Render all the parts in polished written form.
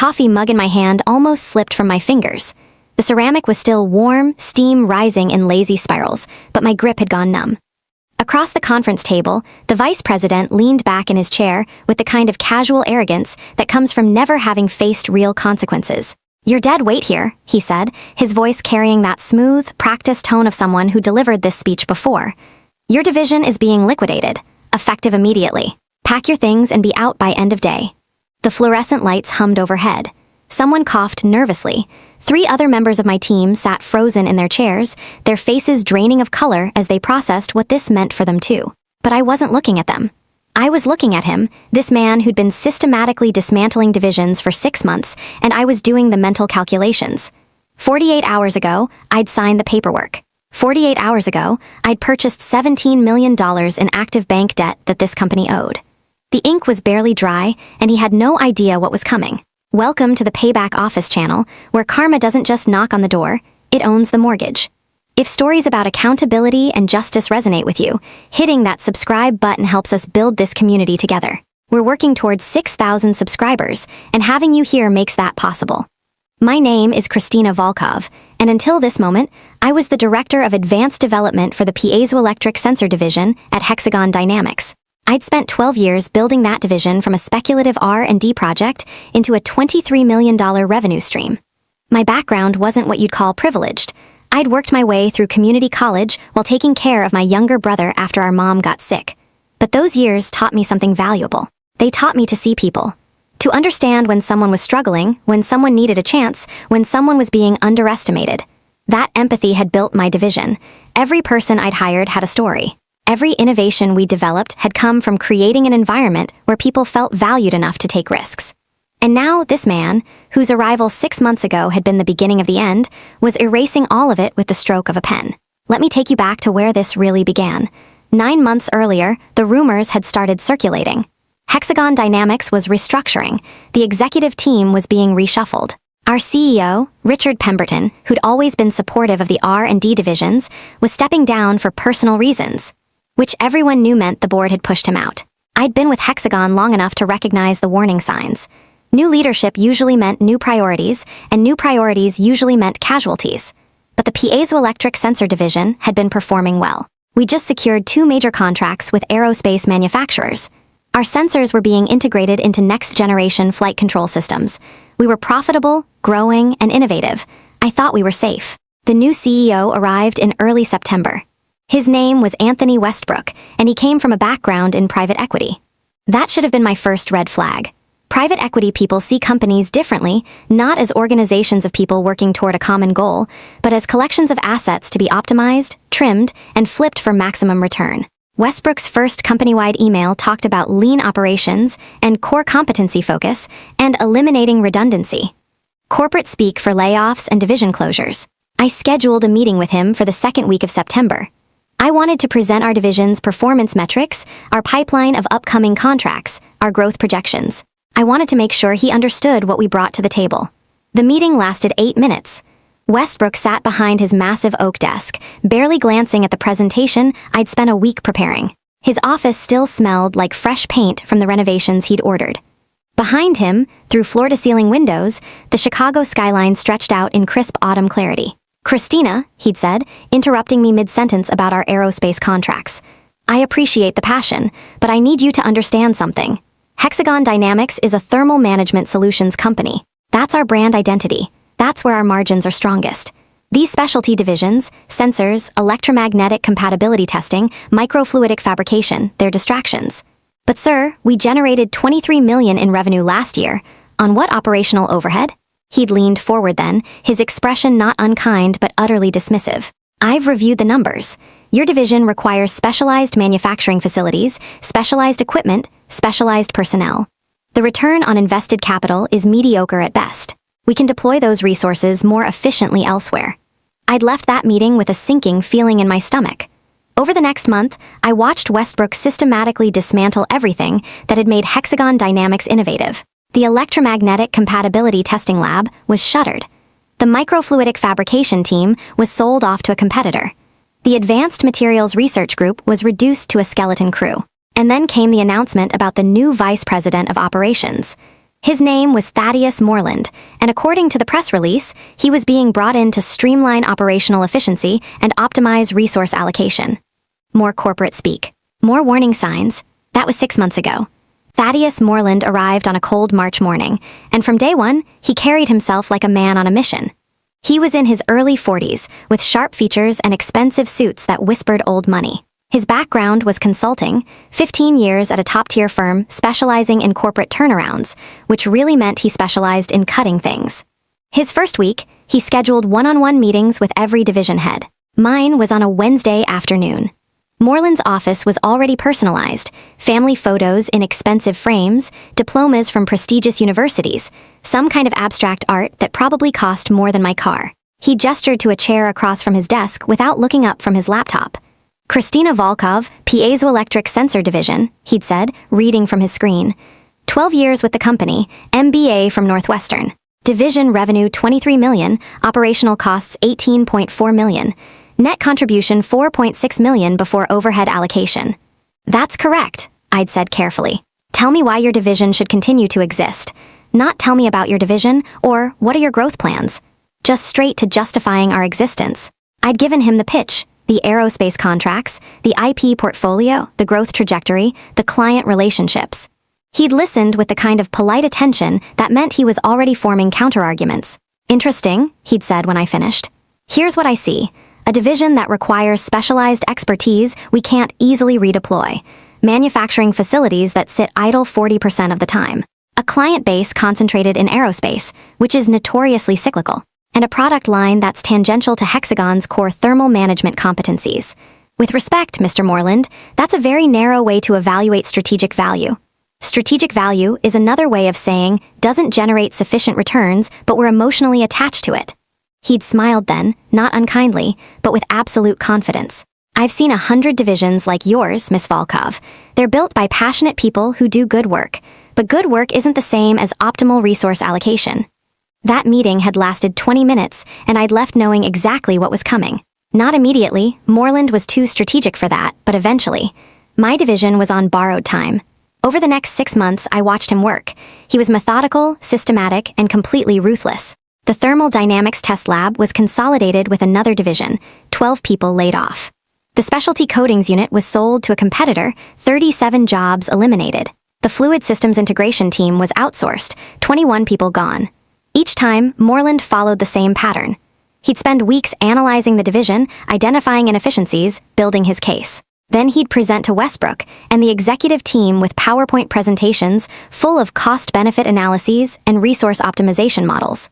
coffee mug in my hand almost slipped from my fingers. The ceramic was still warm, steam rising in lazy spirals, but my grip had gone numb. Across the conference table, the vice president leaned back in his chair with the kind of casual arrogance that comes from never having faced real consequences. "You're dead weight here," he said, his voice carrying that smooth, practiced tone of someone who delivered this speech before. "Your division is being liquidated, effective immediately. Pack your things and be out by end of day." The fluorescent lights hummed overhead. Someone coughed nervously. 3 other members of my team sat frozen in their chairs, their faces draining of color as they processed what this meant for them too. But I wasn't looking at them. I was looking at him, this man who'd been systematically dismantling divisions for 6 months, and I was doing the mental calculations. 48 hours ago, I'd signed the paperwork. 48 hours ago, I'd purchased $17 million in active bank debt that this company owed. The ink was barely dry, and he had no idea what was coming. Welcome to the Payback Office channel, where karma doesn't just knock on the door, it owns the mortgage. If stories about accountability and justice resonate with you, hitting that subscribe button helps us build this community together. We're working towards 6,000 subscribers, and having you here makes that possible. My name is Kristina Volkov, and until this moment, I was the Director of Advanced Development for the Piezoelectric Sensor Division at Hexagon Dynamics. I'd spent 12 years building that division from a speculative R&D project into a $23 million revenue stream. My background wasn't what you'd call privileged. I'd worked my way through community college while taking care of my younger brother after our mom got sick. But those years taught me something valuable. They taught me to see people. To understand when someone was struggling, when someone needed a chance, when someone was being underestimated. That empathy had built my division. Every person I'd hired had a story. Every innovation we developed had come from creating an environment where people felt valued enough to take risks. And now this man, whose arrival 6 months ago had been the beginning of the end, was erasing all of it with the stroke of a pen. Let me take you back to where this really began. 9 months earlier, the rumors had started circulating. Hexagon Dynamics was restructuring. The executive team was being reshuffled. Our CEO, Richard Pemberton, who'd always been supportive of the R&D divisions, was stepping down for personal reasons, which everyone knew meant the board had pushed him out. I'd been with Hexagon long enough to recognize the warning signs. New leadership usually meant new priorities, and new priorities usually meant casualties. But the Piezoelectric Sensor Division had been performing well. We just secured 2 major contracts with aerospace manufacturers. Our sensors were being integrated into next-generation flight control systems. We were profitable, growing, and innovative. I thought we were safe. The new CEO arrived in early September. His name was Anthony Westbrook, and he came from a background in private equity. That should have been my first red flag. Private equity people see companies differently, not as organizations of people working toward a common goal, but as collections of assets to be optimized, trimmed, and flipped for maximum return. Westbrook's first company-wide email talked about lean operations and core competency focus and eliminating redundancy. Corporate speak for layoffs and division closures. I scheduled a meeting with him for the second week of September. I wanted to present our division's performance metrics, our pipeline of upcoming contracts, our growth projections. I wanted to make sure he understood what we brought to the table. The meeting lasted 8 minutes. Westbrook sat behind his massive oak desk, barely glancing at the presentation I'd spent a week preparing. His office still smelled like fresh paint from the renovations he'd ordered. Behind him, through floor-to-ceiling windows, the Chicago skyline stretched out in crisp autumn clarity. "Kristina," he'd said, interrupting me mid-sentence about our aerospace contracts. "I appreciate the passion, but I need you to understand something. Hexagon Dynamics is a thermal management solutions company. That's our brand identity. That's where our margins are strongest. These specialty divisions, sensors, electromagnetic compatibility testing, microfluidic fabrication, they're distractions. But sir, we generated $23 million in revenue last year. On what operational overhead?" He'd leaned forward then, his expression not unkind but utterly dismissive. "I've reviewed the numbers. Your division requires specialized manufacturing facilities, specialized equipment, specialized personnel. The return on invested capital is mediocre at best. We can deploy those resources more efficiently elsewhere." I'd left that meeting with a sinking feeling in my stomach. Over the next month, I watched Westbrook systematically dismantle everything that had made Hexagon Dynamics innovative. The electromagnetic compatibility testing lab was shuttered. The microfluidic fabrication team was sold off to a competitor. The advanced materials research group was reduced to a skeleton crew. And then came the announcement about the new vice president of operations. His name was Thaddeus Moreland, and according to the press release, he was being brought in to streamline operational efficiency and optimize resource allocation. More corporate speak. More warning signs. That was 6 months ago. Thaddeus Moreland arrived on a cold March morning, and from day one, he carried himself like a man on a mission. He was in his early 40s, with sharp features and expensive suits that whispered old money. His background was consulting, 15 years at a top-tier firm specializing in corporate turnarounds, which really meant he specialized in cutting things. His first week, he scheduled one-on-one meetings with every division head. Mine was on a Wednesday afternoon. Moreland's office was already personalized, family photos in expensive frames, diplomas from prestigious universities, some kind of abstract art that probably cost more than my car. He gestured to a chair across from his desk without looking up from his laptop. Christina Volkov, Piezoelectric Sensor Division, he'd said, reading from his screen. 12 years with the company, MBA from Northwestern. Division revenue $23 million, operational costs $18.4 million. Net contribution $4.6 million before overhead allocation. That's correct, I'd said carefully. Tell me why your division should continue to exist. Not tell me about your division, or what are your growth plans. Just straight to justifying our existence. I'd given him the pitch. The aerospace contracts, the IP portfolio, the growth trajectory, the client relationships. He'd listened with the kind of polite attention that meant he was already forming counterarguments. Interesting, he'd said when I finished. Here's what I see. A division that requires specialized expertise we can't easily redeploy. Manufacturing facilities that sit idle 40% of the time. A client base concentrated in aerospace, which is notoriously cyclical. And a product line that's tangential to Hexagon's core thermal management competencies. With respect, Mr. Moreland, that's a very narrow way to evaluate strategic value. Strategic value is another way of saying doesn't generate sufficient returns, but we're emotionally attached to it. He'd smiled then, not unkindly, but with absolute confidence. I've seen 100 divisions like yours, Miss Volkov. They're built by passionate people who do good work, but good work isn't the same as optimal resource allocation. That meeting had lasted 20 minutes, and I'd left knowing exactly what was coming. Not immediately, Moreland was too strategic for that, but eventually. My division was on borrowed time. Over the next 6 months, I watched him work. He was methodical, systematic, and completely ruthless. The thermal dynamics test lab was consolidated with another division, 12 people laid off. The specialty coatings unit was sold to a competitor, 37 jobs eliminated. The fluid systems integration team was outsourced, 21 people gone. Each time, Moreland followed the same pattern. He'd spend weeks analyzing the division, identifying inefficiencies, building his case. Then he'd present to Westbrook and the executive team with PowerPoint presentations full of cost-benefit analyses and resource optimization models.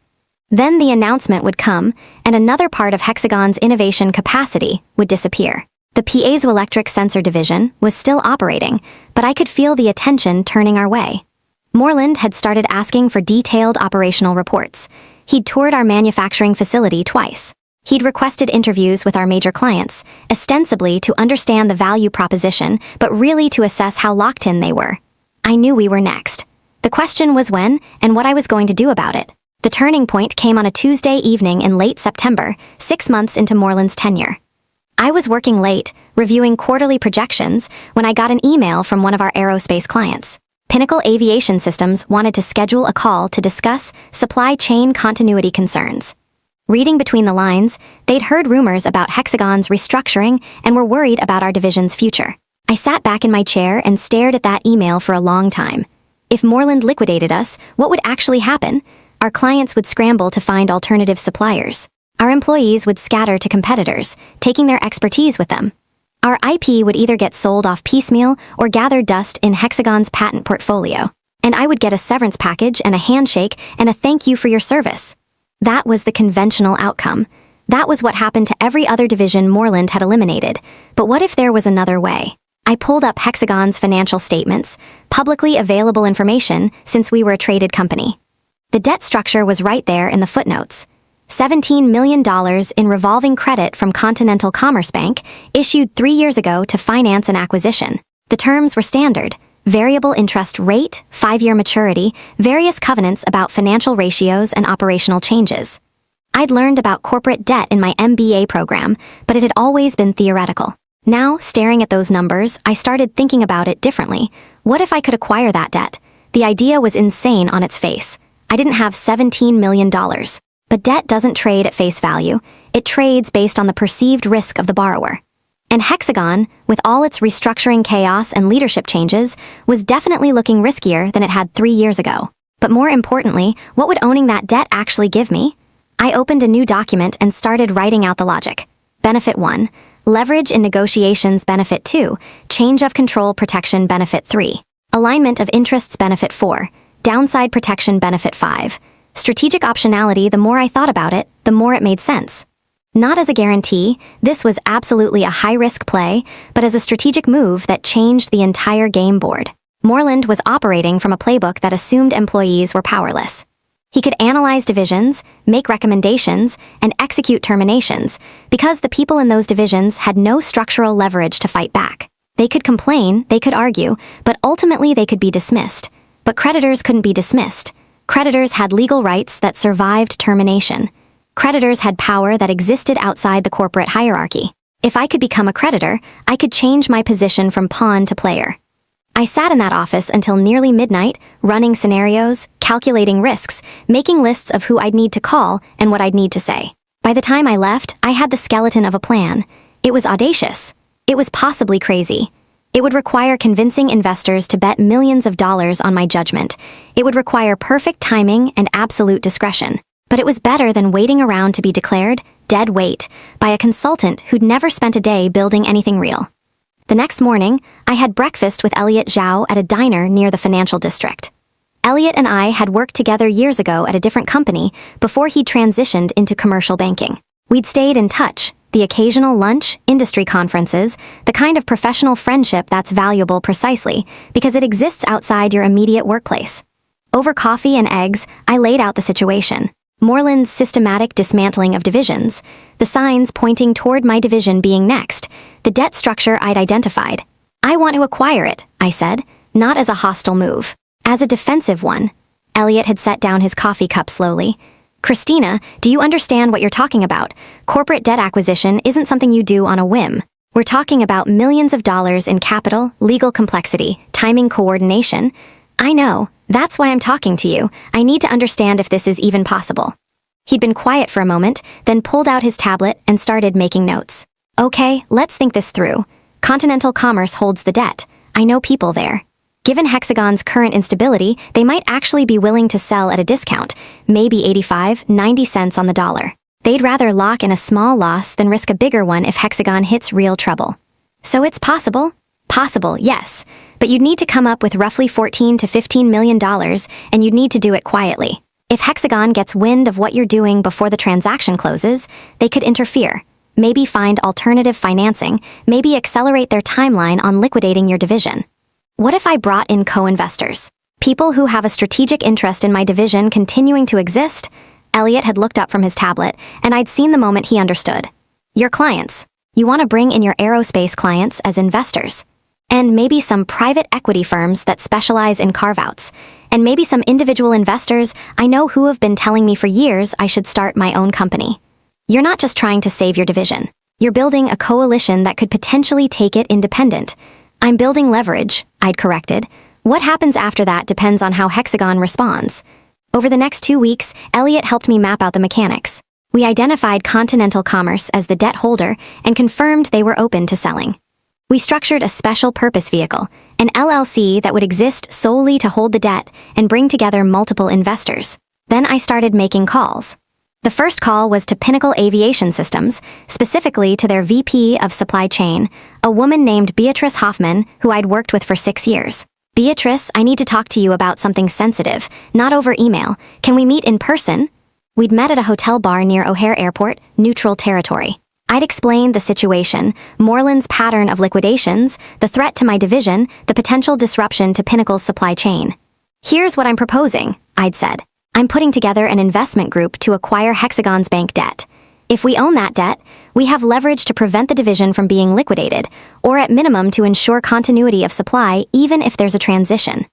Then the announcement would come, and another part of Hexagon's innovation capacity would disappear. The Piezoelectric Sensor Division was still operating, but I could feel the attention turning our way. Moreland had started asking for detailed operational reports. He'd toured our manufacturing facility twice. He'd requested interviews with our major clients, ostensibly to understand the value proposition, but really to assess how locked in they were. I knew we were next. The question was when and what I was going to do about it. The turning point came on a Tuesday evening in late September, 6 months into Moreland's tenure. I was working late, reviewing quarterly projections, when I got an email from one of our aerospace clients. Pinnacle Aviation Systems wanted to schedule a call to discuss supply chain continuity concerns. Reading between the lines, they'd heard rumors about Hexagon's restructuring and were worried about our division's future. I sat back in my chair and stared at that email for a long time. If Moreland liquidated us, what would actually happen? Our clients would scramble to find alternative suppliers. Our employees would scatter to competitors, taking their expertise with them. Our IP would either get sold off piecemeal or gather dust in Hexagon's patent portfolio. And I would get a severance package and a handshake and a thank you for your service. That was the conventional outcome. That was what happened to every other division Moreland had eliminated. But what if there was another way? I pulled up Hexagon's financial statements, publicly available information since we were a traded company. The debt structure was right there in the footnotes. $17 million in revolving credit from Continental Commerce Bank, issued 3 years ago to finance an acquisition. The terms were standard: variable interest rate, 5-year maturity, various covenants about financial ratios and operational changes. I'd learned about corporate debt in my MBA program, but it had always been theoretical. Now, staring at those numbers, I started thinking about it differently. What if I could acquire that debt? The idea was insane on its face. I didn't have $17 million. But debt doesn't trade at face value. It trades based on the perceived risk of the borrower. And Hexagon, with all its restructuring chaos and leadership changes, was definitely looking riskier than it had 3 years ago. But more importantly, what would owning that debt actually give me? I opened a new document and started writing out the logic. Benefit 1. Leverage in negotiations. Benefit 2. Change of control protection. Benefit 3. Alignment of interests. Benefit 4. Downside protection. Benefit 5. Strategic optionality. The more I thought about it, the more it made sense. Not as a guarantee, this was absolutely a high-risk play, but as a strategic move that changed the entire game board. Moreland was operating from a playbook that assumed employees were powerless. He could analyze divisions, make recommendations, and execute terminations, because the people in those divisions had no structural leverage to fight back. They could complain, they could argue, but ultimately they could be dismissed. But creditors couldn't be dismissed. Creditors had legal rights that survived termination. Creditors had power that existed outside the corporate hierarchy. If I could become a creditor, I could change my position from pawn to player. I sat in that office until nearly midnight, running scenarios, calculating risks, making lists of who I'd need to call and what I'd need to say. By the time I left, I had the skeleton of a plan. It was audacious. It was possibly crazy. It would require convincing investors to bet millions of dollars on my judgment. It would require perfect timing and absolute discretion. But it was better than waiting around to be declared dead weight by a consultant who'd never spent a day building anything real. The next morning, I had breakfast with Elliot Zhao at a diner near the financial district. Elliot and I had worked together years ago at a different company before he transitioned into commercial banking. We'd stayed in touch, the occasional lunch, industry conferences, the kind of professional friendship that's valuable precisely because it exists outside your immediate workplace. Over coffee and eggs, I laid out the situation. Moreland's systematic dismantling of divisions, the signs pointing toward my division being next, the debt structure I'd identified. I want to acquire it, I said, not as a hostile move, as a defensive one. Elliot had set down his coffee cup slowly. Christina, do you understand what you're talking about? Corporate debt acquisition isn't something you do on a whim. We're talking about millions of dollars in capital, legal complexity, timing coordination. I know. That's why I'm talking to you. I need to understand if this is even possible. He'd been quiet for a moment, then pulled out his tablet and started making notes. Okay, let's think this through. Continental Commerce holds the debt. I know people there. Given Hexagon's current instability, they might actually be willing to sell at a discount, maybe 90 cents on the dollar. They'd rather lock in a small loss than risk a bigger one if Hexagon hits real trouble. So it's possible? Possible, yes. But you'd need to come up with roughly $14 to $15 million, and you'd need to do it quietly. If Hexagon gets wind of what you're doing before the transaction closes, they could interfere, maybe find alternative financing, maybe accelerate their timeline on liquidating your division. What if I brought in co-investors? People who have a strategic interest in my division continuing to exist? Elliot had looked up from his tablet, and I'd seen the moment he understood. Your clients. You want to bring in your aerospace clients as investors. And maybe some private equity firms that specialize in carve-outs. And maybe some individual investors I know who have been telling me for years I should start my own company. You're not just trying to save your division. You're building a coalition that could potentially take it independent. I'm building leverage, I'd corrected. What happens after that depends on how Hexagon responds. Over the next 2 weeks, Elliot helped me map out the mechanics. We identified Continental Commerce as the debt holder and confirmed they were open to selling. We structured a special purpose vehicle, an LLC that would exist solely to hold the debt and bring together multiple investors. Then I started making calls. The first call was to Pinnacle Aviation Systems, specifically to their VP of Supply Chain, a woman named Beatrice Hoffman, who I'd worked with for 6 years. Beatrice, I need to talk to you about something sensitive, not over email. Can we meet in person? We'd met at a hotel bar near O'Hare Airport, neutral territory. I'd explained the situation, Moreland's pattern of liquidations, the threat to my division, the potential disruption to Pinnacle's supply chain. Here's what I'm proposing, I'd said. I'm putting together an investment group to acquire Hexagon's bank debt. If we own that debt, we have leverage to prevent the division from being liquidated, or at minimum to ensure continuity of supply even if there's a transition.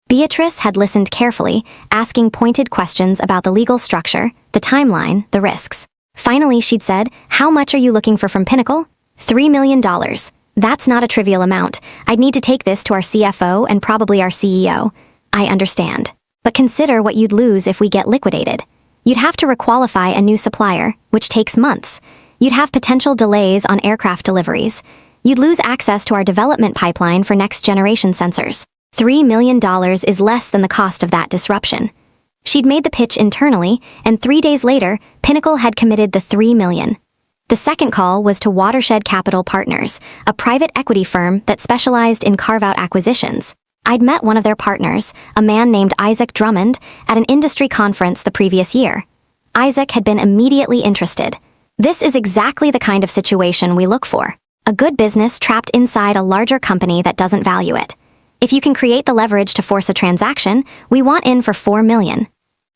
Beatrice had listened carefully, asking pointed questions about the legal structure, the timeline, the risks. Finally, she'd said, "How much are you looking for from Pinnacle?" $3 million. That's not a trivial amount. I'd need to take this to our CFO and probably our CEO. I understand. But consider what you'd lose if we get liquidated. You'd have to requalify a new supplier, which takes months. You'd have potential delays on aircraft deliveries. You'd lose access to our development pipeline for next-generation sensors. $3 million is less than the cost of that disruption. She'd made the pitch internally, and 3 days later, Pinnacle had committed the $3 million. The second call was to Watershed Capital Partners, a private equity firm that specialized in carve-out acquisitions. I'd met one of their partners, a man named Isaac Drummond, at an industry conference the previous year. Isaac had been immediately interested. This is exactly the kind of situation we look for. A good business trapped inside a larger company that doesn't value it. If you can create the leverage to force a transaction, we want in for $4 million.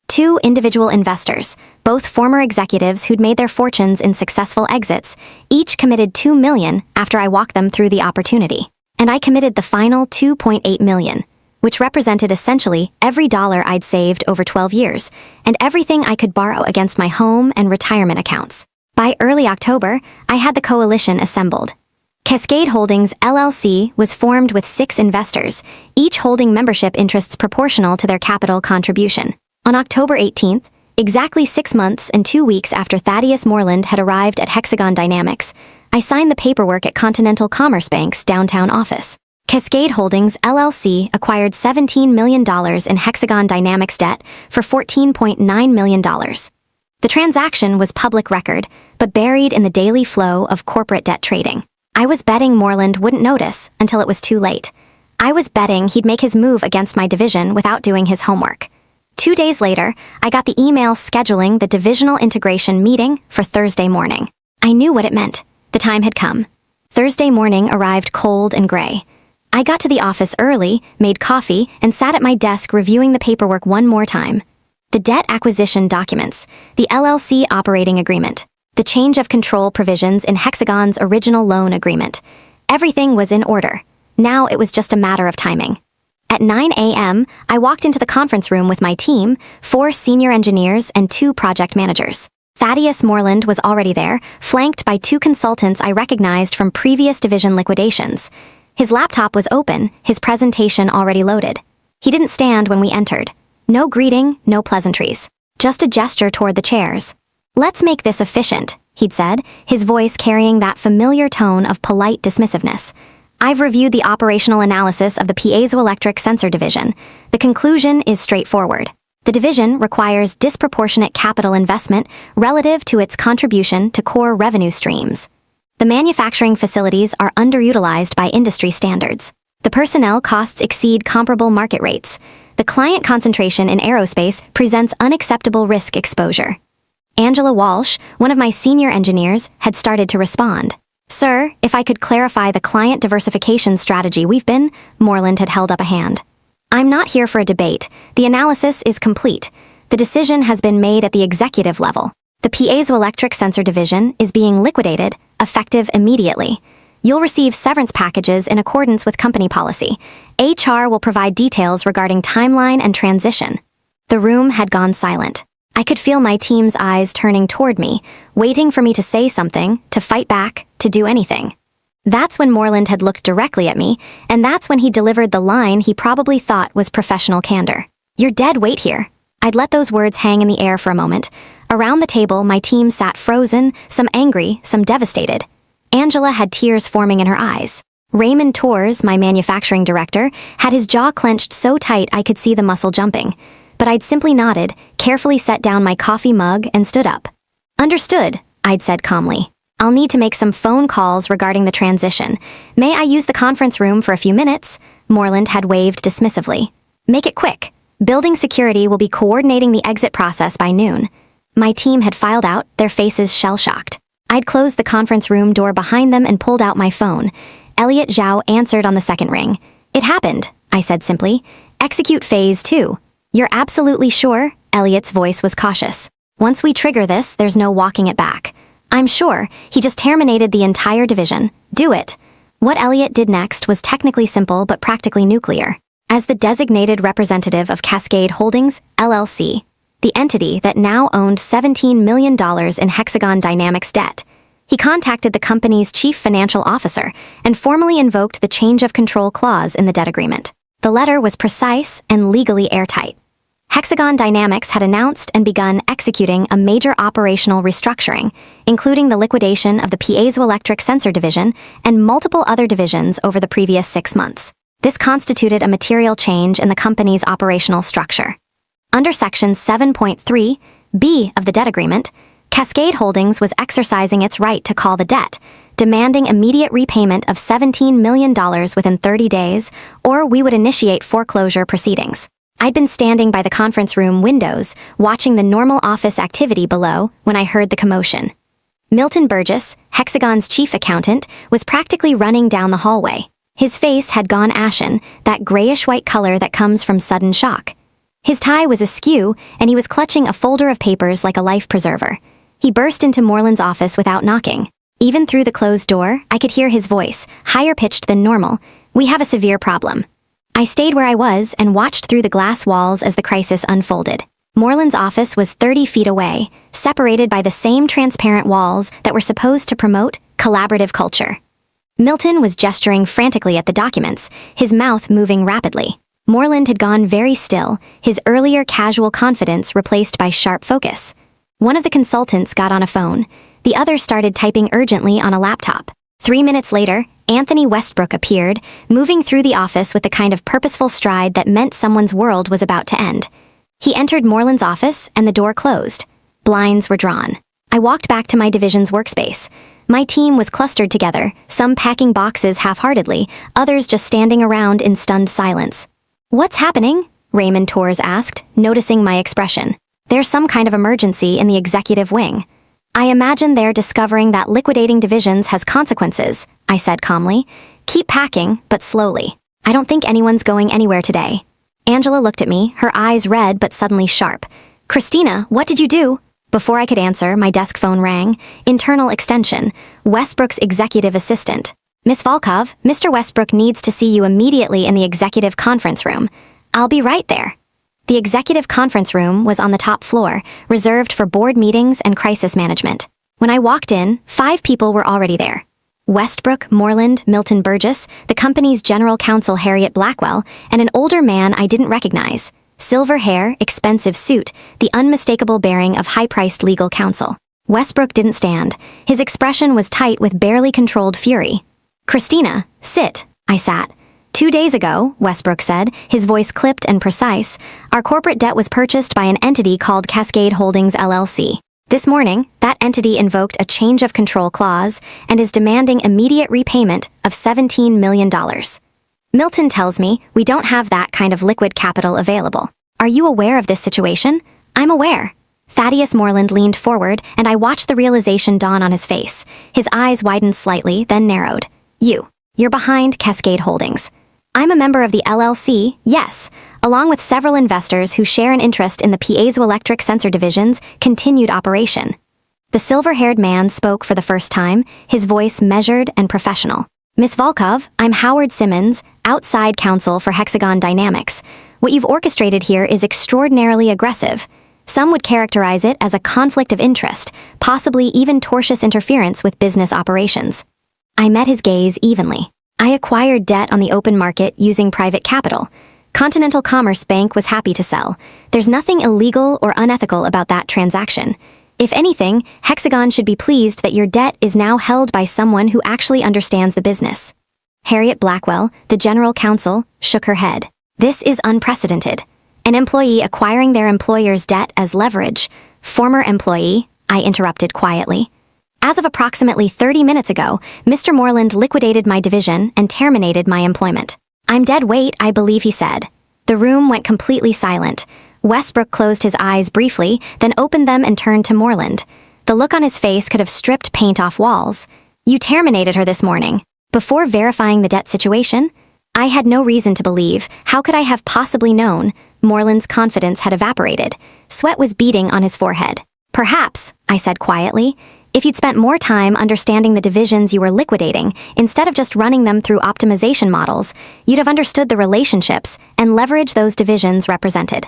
2 individual investors, both former executives who'd made their fortunes in successful exits, each committed $2 million after I walked them through the opportunity. And I committed the final $2.8 million, which represented essentially every dollar I'd saved over 12 years, and everything I could borrow against my home and retirement accounts. By early October, I had the coalition assembled. Cascade Holdings LLC was formed with 6 investors, each holding membership interests proportional to their capital contribution. On October 18th, exactly 6 months and 2 weeks after Thaddeus Moreland had arrived at Hexagon Dynamics, I signed the paperwork at Continental Commerce Bank's downtown office. Cascade Holdings LLC acquired $17 million in Hexagon Dynamics debt for $14.9 million. The transaction was public record, but buried in the daily flow of corporate debt trading. I was betting Moreland wouldn't notice until it was too late. I was betting he'd make his move against my division without doing his homework. 2 days later, I got the email scheduling the divisional integration meeting for Thursday morning. I knew what it meant. The time had come. Thursday morning arrived cold and gray. I got to the office early, made coffee, and sat at my desk reviewing the paperwork one more time. The debt acquisition documents, the LLC operating agreement, the change of control provisions in Hexagon's original loan agreement. Everything was in order. Now it was just a matter of timing. At 9 a.m., I walked into the conference room with my team, 4 senior engineers and 2 project managers. Thaddeus Moreland was already there, flanked by 2 consultants I recognized from previous division liquidations. His laptop was open, his presentation already loaded. He didn't stand when we entered. No greeting, no pleasantries. Just a gesture toward the chairs. "Let's make this efficient," he'd said, his voice carrying that familiar tone of polite dismissiveness. "I've reviewed the operational analysis of the piezoelectric sensor division. The conclusion is straightforward. The division requires disproportionate capital investment relative to its contribution to core revenue streams. The manufacturing facilities are underutilized by industry standards. The personnel costs exceed comparable market rates. The client concentration in aerospace presents unacceptable risk exposure." Angela Walsh, one of my senior engineers, had started to respond. "Sir, if I could clarify the client diversification strategy we've been," Moreland had held up a hand. "I'm not here for a debate. The analysis is complete. The decision has been made at the executive level. The piezoelectric sensor division is being liquidated, effective immediately. You'll receive severance packages in accordance with company policy. HR will provide details regarding timeline and transition." The room had gone silent. I could feel my team's eyes turning toward me, waiting for me to say something, to fight back, to do anything. That's when Moreland had looked directly at me, and that's when he delivered the line he probably thought was professional candor. "You're dead weight here." I'd let those words hang in the air for a moment. Around the table, my team sat frozen, some angry, some devastated. Angela had tears forming in her eyes. Raymond Torres, my manufacturing director, had his jaw clenched so tight I could see the muscle jumping. But I'd simply nodded, carefully set down my coffee mug, and stood up. "Understood," I'd said calmly. "I'll need to make some phone calls regarding the transition. May I use the conference room for a few minutes?" Moreland had waved dismissively. "Make it quick. Building security will be coordinating the exit process by noon." My team had filed out, their faces shell-shocked. I'd closed the conference room door behind them and pulled out my phone. Elliot Zhao answered on the second ring. "It happened," I said simply. "Execute phase 2. "You're absolutely sure?" Elliot's voice was cautious. "Once we trigger this, there's no walking it back." "I'm sure. He just terminated the entire division. Do it." What Elliot did next was technically simple but practically nuclear. As the designated representative of Cascade Holdings, LLC, the entity that now owned $17 million in Hexagon Dynamics debt, he contacted the company's chief financial officer and formally invoked the change of control clause in the debt agreement. The letter was precise and legally airtight. Hexagon Dynamics had announced and begun executing a major operational restructuring, including the liquidation of the piezoelectric sensor division and multiple other divisions over the previous 6 months. This constituted a material change in the company's operational structure. Under Section 7.3(b) of the debt agreement, Cascade Holdings was exercising its right to call the debt, demanding immediate repayment of $17 million within 30 days, or we would initiate foreclosure proceedings. I'd been standing by the conference room windows, watching the normal office activity below, when I heard the commotion. Milton Burgess, Hexagon's chief accountant, was practically running down the hallway. His face had gone ashen, that grayish-white color that comes from sudden shock. His tie was askew, and he was clutching a folder of papers like a life preserver. He burst into Moreland's office without knocking. Even through the closed door, I could hear his voice, higher pitched than normal. "We have a severe problem." I stayed where I was and watched through the glass walls as the crisis unfolded. Moreland's office was 30 feet away, separated by the same transparent walls that were supposed to promote collaborative culture. Milton was gesturing frantically at the documents, his mouth moving rapidly. Moreland had gone very still, his earlier casual confidence replaced by sharp focus. One of the consultants got on a phone. The other started typing urgently on a laptop. 3 minutes later, Anthony Westbrook appeared, moving through the office with the kind of purposeful stride that meant someone's world was about to end. He entered Moreland's office, and the door closed. Blinds were drawn. I walked back to my division's workspace. My team was clustered together, some packing boxes half-heartedly, others just standing around in stunned silence. "What's happening?" Raymond Torres asked, noticing my expression. "There's some kind of emergency in the executive wing." "I imagine they're discovering that liquidating divisions has consequences," I said calmly. "Keep packing, but slowly. I don't think anyone's going anywhere today." Angela looked at me, her eyes red but suddenly sharp. "Christina, what did you do?" Before I could answer, my desk phone rang. Internal extension. Westbrook's executive assistant. "Miss Volkov, Mr. Westbrook needs to see you immediately in the executive conference room." "I'll be right there." The executive conference room was on the top floor, reserved for board meetings and crisis management. When I walked in, 5 people were already there. Westbrook, Moreland, Milton Burgess, the company's general counsel Harriet Blackwell, and an older man I didn't recognize. Silver hair, expensive suit, the unmistakable bearing of high-priced legal counsel. Westbrook didn't stand. His expression was tight with barely controlled fury. "Christina, sit." I sat. 2 days ago, Westbrook said, his voice clipped and precise, "our corporate debt was purchased by an entity called Cascade Holdings LLC. This morning, that entity invoked a change of control clause and is demanding immediate repayment of $17 million. Milton tells me we don't have that kind of liquid capital available. Are you aware of this situation?" "I'm aware." Thaddeus Moreland leaned forward, and I watched the realization dawn on his face. His eyes widened slightly, then narrowed. You're behind Cascade Holdings." "I'm a member of the LLC, yes, along with several investors who share an interest in the piezoelectric sensor division's continued operation." The silver-haired man spoke for the first time, his voice measured and professional. "Miss Volkov, I'm Howard Simmons, outside counsel for Hexagon Dynamics. What you've orchestrated here is extraordinarily aggressive. Some would characterize it as a conflict of interest, possibly even tortious interference with business operations." I met his gaze evenly. "I acquired debt on the open market using private capital. Continental Commerce Bank was happy to sell. There's nothing illegal or unethical about that transaction. If anything, Hexagon should be pleased that your debt is now held by someone who actually understands the business." Harriet Blackwell, the general counsel, shook her head. "This is unprecedented. An employee acquiring their employer's debt as leverage." "Former employee," I interrupted quietly. "As of approximately 30 minutes ago, Mr. Moreland liquidated my division and terminated my employment." "I'm dead weight, I believe he said." The room went completely silent. Westbrook closed his eyes briefly, then opened them and turned to Moreland. The look on his face could have stripped paint off walls. "You terminated her this morning. Before verifying the debt situation?" I had no reason to believe. How could I have possibly known? Moreland's confidence had evaporated. Sweat was beading on his forehead. "Perhaps," I said quietly, "if you'd spent more time understanding the divisions you were liquidating, instead of just running them through optimization models, you'd have understood the relationships and leverage those divisions represented."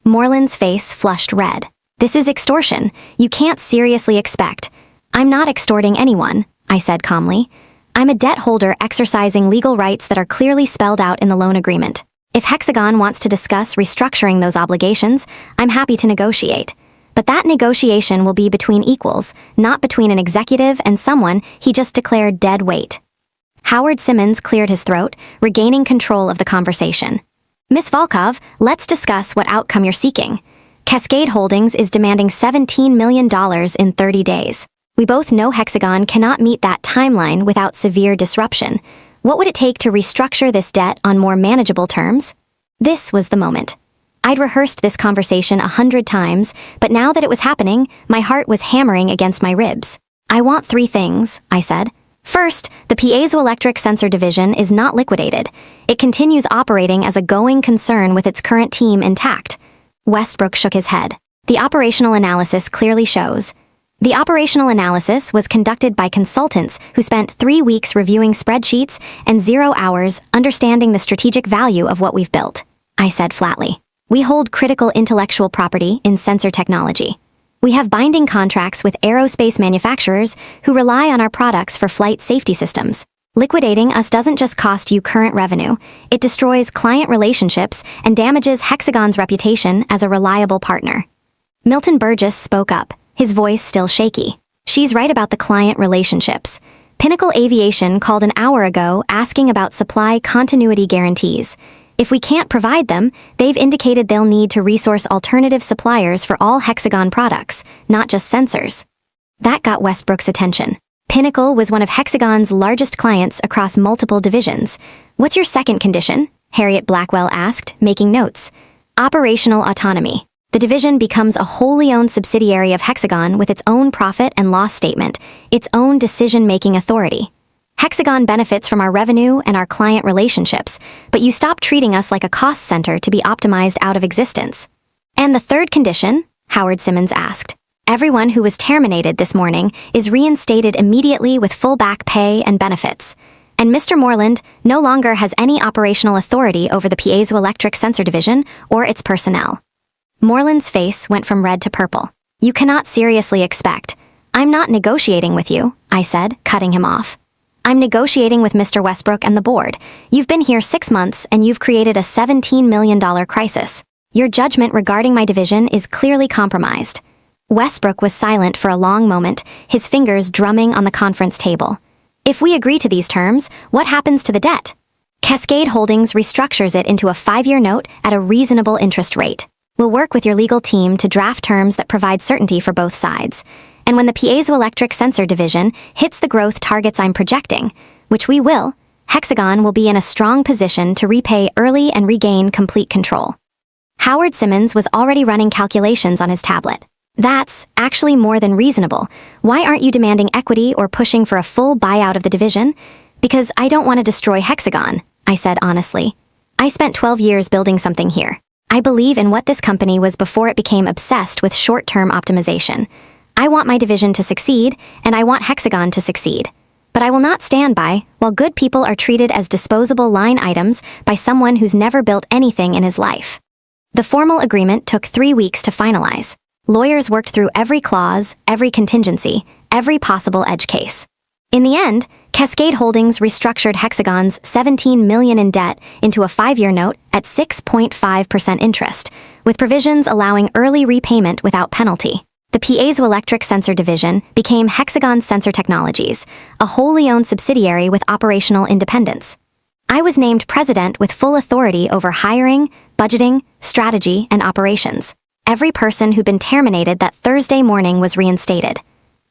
Moreland's face flushed red. "This is extortion. You can't seriously expect." "I'm not extorting anyone," I said calmly. "I'm a debt holder exercising legal rights that are clearly spelled out in the loan agreement." If Hexagon wants to discuss restructuring those obligations, I'm happy to negotiate. But that negotiation will be between equals, not between an executive and someone he just declared dead weight. Howard Simmons cleared his throat, regaining control of the conversation. Miss Volkov, let's discuss what outcome you're seeking. Cascade Holdings is demanding $17 million in 30 days. We both know Hexagon cannot meet that timeline without severe disruption. What would it take to restructure this debt on more manageable terms? This was the moment. I'd rehearsed this conversation 100 times, but now that it was happening, my heart was hammering against my ribs. I want 3 things, I said. First, the piezoelectric sensor division is not liquidated. It continues operating as a going concern with its current team intact. Westbrook shook his head. The operational analysis clearly shows. The operational analysis was conducted by consultants who spent 3 weeks reviewing spreadsheets and 0 hours understanding the strategic value of what we've built, I said flatly. We hold critical intellectual property in sensor technology. We have binding contracts with aerospace manufacturers who rely on our products for flight safety systems. Liquidating us doesn't just cost you current revenue, it destroys client relationships and damages Hexagon's reputation as a reliable partner. Milton Burgess spoke up, his voice still shaky. She's right about the client relationships. Pinnacle Aviation called an hour ago asking about supply continuity guarantees. If we can't provide them, they've indicated they'll need to resource alternative suppliers for all Hexagon products, not just sensors. That got Westbrook's attention. Pinnacle was one of Hexagon's largest clients across multiple divisions. What's your second condition? Harriet Blackwell asked, making notes. Operational autonomy. The division becomes a wholly owned subsidiary of Hexagon with its own profit and loss statement, its own decision-making authority. Hexagon benefits from our revenue and our client relationships, but you stop treating us like a cost center to be optimized out of existence. And the third condition? Howard Simmons asked. Everyone who was terminated this morning is reinstated immediately with full back pay and benefits. And Mr. Moreland no longer has any operational authority over the piezoelectric sensor division or its personnel. Moreland's face went from red to purple. You cannot seriously expect. I'm not negotiating with you, I said, cutting him off. I'm negotiating with Mr. Westbrook and the board. You've been here 6 months and you've created a $17 million crisis. Your judgment regarding my division is clearly compromised. Westbrook was silent for a long moment, his fingers drumming on the conference table. If we agree to these terms, what happens to the debt? Cascade Holdings restructures it into a 5-year note at a reasonable interest rate. We'll work with your legal team to draft terms that provide certainty for both sides. And when the piezoelectric sensor division hits the growth targets I'm projecting, which we will, Hexagon will be in a strong position to repay early and regain complete control. Howard Simmons was already running calculations on his tablet. That's actually more than reasonable. Why aren't you demanding equity or pushing for a full buyout of the division? Because I don't want to destroy Hexagon, I said honestly. I spent 12 years building something here. I believe in what this company was before it became obsessed with short-term optimization. I want my division to succeed, and I want Hexagon to succeed. But I will not stand by while good people are treated as disposable line items by someone who's never built anything in his life. The formal agreement took 3 weeks to finalize. Lawyers worked through every clause, every contingency, every possible edge case. In the end, Cascade Holdings restructured Hexagon's $17 million in debt into a 5-year note at 6.5% interest, with provisions allowing early repayment without penalty. The piezoelectric sensor division became Hexagon Sensor Technologies, a wholly owned subsidiary with operational independence. I was named president with full authority over hiring, budgeting, strategy, and operations. Every person who'd been terminated that Thursday morning was reinstated.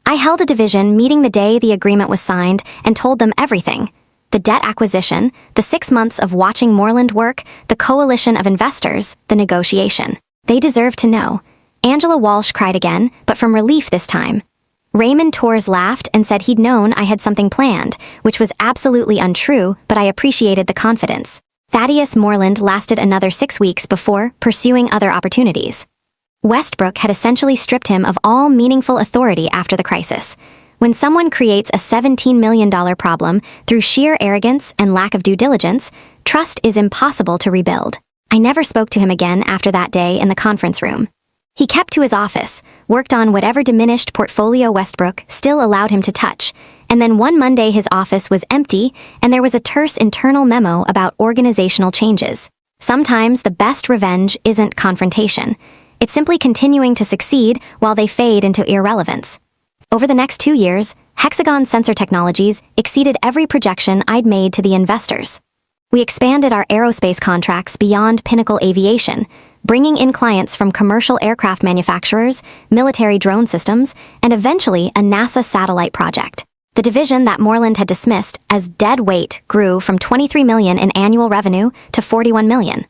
I held a division meeting the day the agreement was signed and told them everything. The debt acquisition, the 6 months of watching Moreland work, the coalition of investors, the negotiation. They deserve to know. Angela Walsh cried again, but from relief this time. Raymond Torres laughed and said he'd known I had something planned, which was absolutely untrue, but I appreciated the confidence. Thaddeus Moreland lasted another 6 weeks before pursuing other opportunities. Westbrook had essentially stripped him of all meaningful authority after the crisis. When someone creates a $17 million problem through sheer arrogance and lack of due diligence, trust is impossible to rebuild. I never spoke to him again after that day in the conference room. He kept to his office, worked on whatever diminished portfolio Westbrook still allowed him to touch, and then one Monday his office was empty and there was a terse internal memo about organizational changes. Sometimes the best revenge isn't confrontation. It's simply continuing to succeed while they fade into irrelevance. Over the next 2 years, Hexagon Sensor Technologies exceeded every projection I'd made to the investors. We expanded our aerospace contracts beyond Pinnacle Aviation, bringing in clients from commercial aircraft manufacturers, military drone systems, and eventually a NASA satellite project. The division that Moreland had dismissed as dead weight grew from $23 million in annual revenue to $41 million.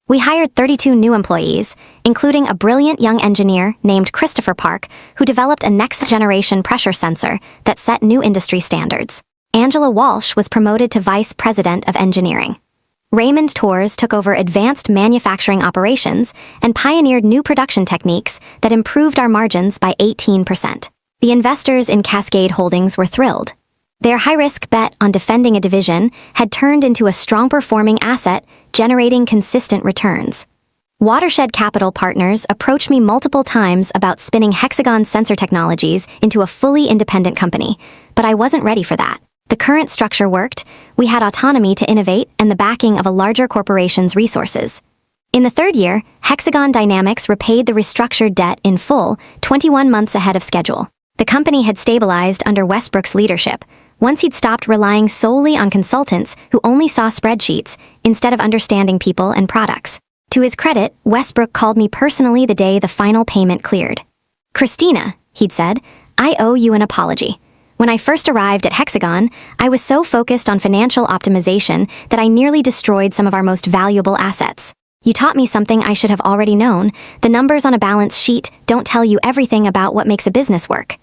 We hired 32 new employees, including a brilliant young engineer named Christopher Park, who developed a next-generation pressure sensor that set new industry standards. Angela Walsh was promoted to Vice President of Engineering. Raymond Torres took over advanced manufacturing operations and pioneered new production techniques that improved our margins by 18%. The investors in Cascade Holdings were thrilled. Their high-risk bet on defending a division had turned into a strong-performing asset, generating consistent returns. Watershed Capital Partners approached me multiple times about spinning Hexagon Sensor Technologies into a fully independent company, but I wasn't ready for that. The current structure worked, we had autonomy to innovate and the backing of a larger corporation's resources. In the third year, Hexagon Dynamics repaid the restructured debt in full, 21 months ahead of schedule. The company had stabilized under Westbrook's leadership, once he'd stopped relying solely on consultants who only saw spreadsheets instead of understanding people and products. To his credit, Westbrook called me personally the day the final payment cleared. "Christina," he'd said, "I owe you an apology. When I first arrived at Hexagon, I was so focused on financial optimization that I nearly destroyed some of our most valuable assets. You taught me something I should have already known. The numbers on a balance sheet don't tell you everything about what makes a business work."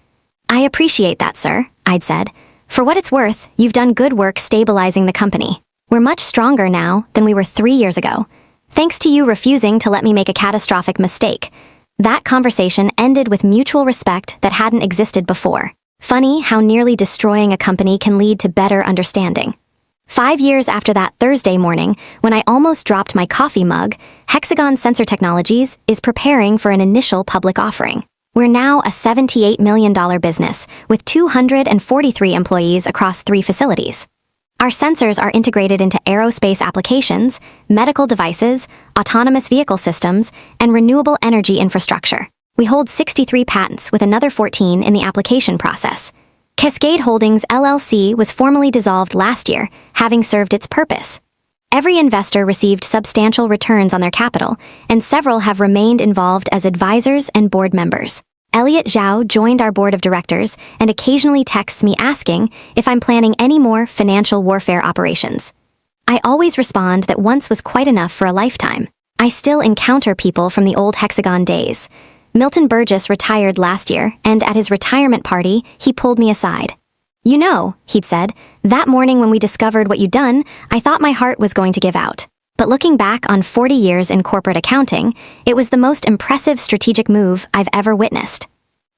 "I appreciate that, sir," I'd said. "For what it's worth, you've done good work stabilizing the company. We're much stronger now than we were 3 years ago, thanks to you refusing to let me make a catastrophic mistake." That conversation ended with mutual respect that hadn't existed before. Funny how nearly destroying a company can lead to better understanding. 5 years after that Thursday morning, when I almost dropped my coffee mug, Hexagon Sensor Technologies is preparing for an initial public offering. We're now a $78 million business with 243 employees across 3 facilities. Our sensors are integrated into aerospace applications, medical devices, autonomous vehicle systems, and renewable energy infrastructure. We hold 63 patents with another 14 in the application process. Cascade Holdings LLC was formally dissolved last year, having served its purpose. Every investor received substantial returns on their capital, and several have remained involved as advisors and board members. Elliot Zhao joined our board of directors and occasionally texts me asking if I'm planning any more financial warfare operations. I always respond that once was quite enough for a lifetime. I still encounter people from the old Hexagon days. Milton Burgess retired last year, and at his retirement party, he pulled me aside. "You know," he'd said, "that morning when we discovered what you'd done, I thought my heart was going to give out. But looking back on 40 years in corporate accounting, it was the most impressive strategic move I've ever witnessed."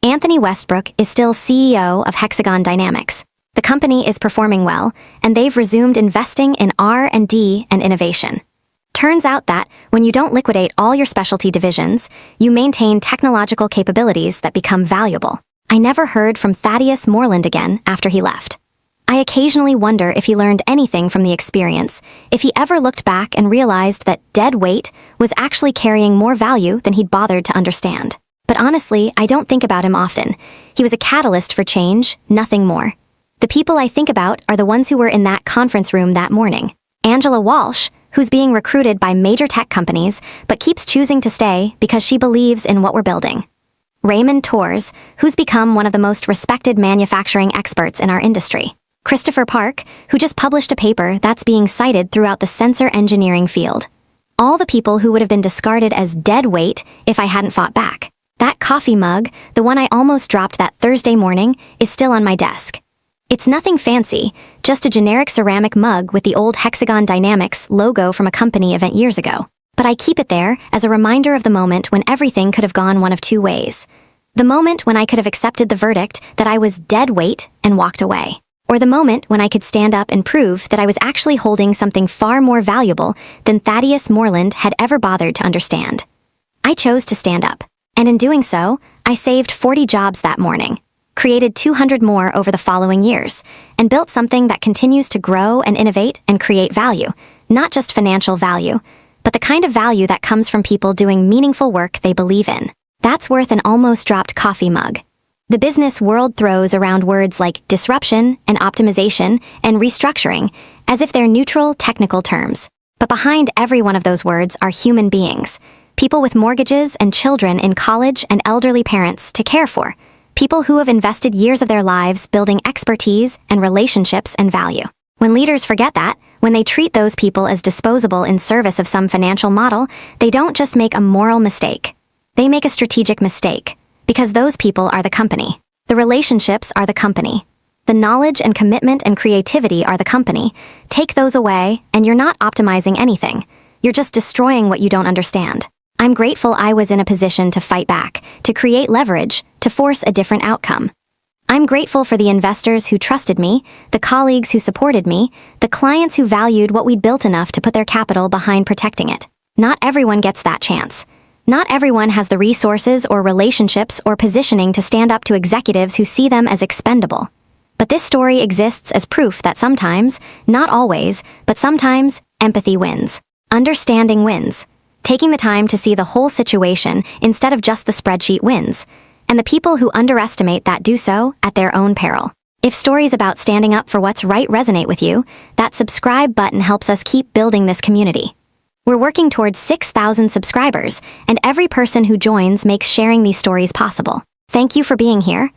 Anthony Westbrook is still CEO of Hexagon Dynamics. The company is performing well, and they've resumed investing in R&D and innovation. Turns out that, when you don't liquidate all your specialty divisions, you maintain technological capabilities that become valuable. I never heard from Thaddeus Moreland again after he left. I occasionally wonder if he learned anything from the experience, if he ever looked back and realized that dead weight was actually carrying more value than he'd bothered to understand. But honestly, I don't think about him often. He was a catalyst for change, nothing more. The people I think about are the ones who were in that conference room that morning. Angela Walsh, who's being recruited by major tech companies, but keeps choosing to stay because she believes in what we're building. Raymond Torres, who's become one of the most respected manufacturing experts in our industry. Christopher Park, who just published a paper that's being cited throughout the sensor engineering field. All the people who would have been discarded as dead weight if I hadn't fought back. That coffee mug, the one I almost dropped that Thursday morning, is still on my desk. It's nothing fancy, just a generic ceramic mug with the old Hexagon Dynamics logo from a company event years ago. But I keep it there as a reminder of the moment when everything could have gone one of 2 ways. The moment when I could have accepted the verdict that I was dead weight and walked away. Or the moment when I could stand up and prove that I was actually holding something far more valuable than Thaddeus Moreland had ever bothered to understand. I chose to stand up. And in doing so, I saved 40 jobs that morning, created 200 more over the following years, and built something that continues to grow and innovate and create value, not just financial value, but the kind of value that comes from people doing meaningful work they believe in. That's worth an almost dropped coffee mug. The business world throws around words like disruption and optimization and restructuring as if they're neutral, technical terms. But behind every one of those words are human beings. People with mortgages and children in college and elderly parents to care for. People who have invested years of their lives building expertise and relationships and value. When leaders forget that, when they treat those people as disposable in service of some financial model, they don't just make a moral mistake. They make a strategic mistake. Because those people are the company. The relationships are the company. The knowledge and commitment and creativity are the company. Take those away, and you're not optimizing anything. You're just destroying what you don't understand. I'm grateful I was in a position to fight back, to create leverage, to force a different outcome. I'm grateful for the investors who trusted me, the colleagues who supported me, the clients who valued what we'd built enough to put their capital behind protecting it. Not everyone gets that chance. Not everyone has the resources or relationships or positioning to stand up to executives who see them as expendable. But this story exists as proof that sometimes, not always, but sometimes, empathy wins. Understanding wins. Taking the time to see the whole situation instead of just the spreadsheet wins. And the people who underestimate that do so at their own peril. If stories about standing up for what's right resonate with you, that subscribe button helps us keep building this community. We're working towards 6,000 subscribers, and every person who joins makes sharing these stories possible. Thank you for being here.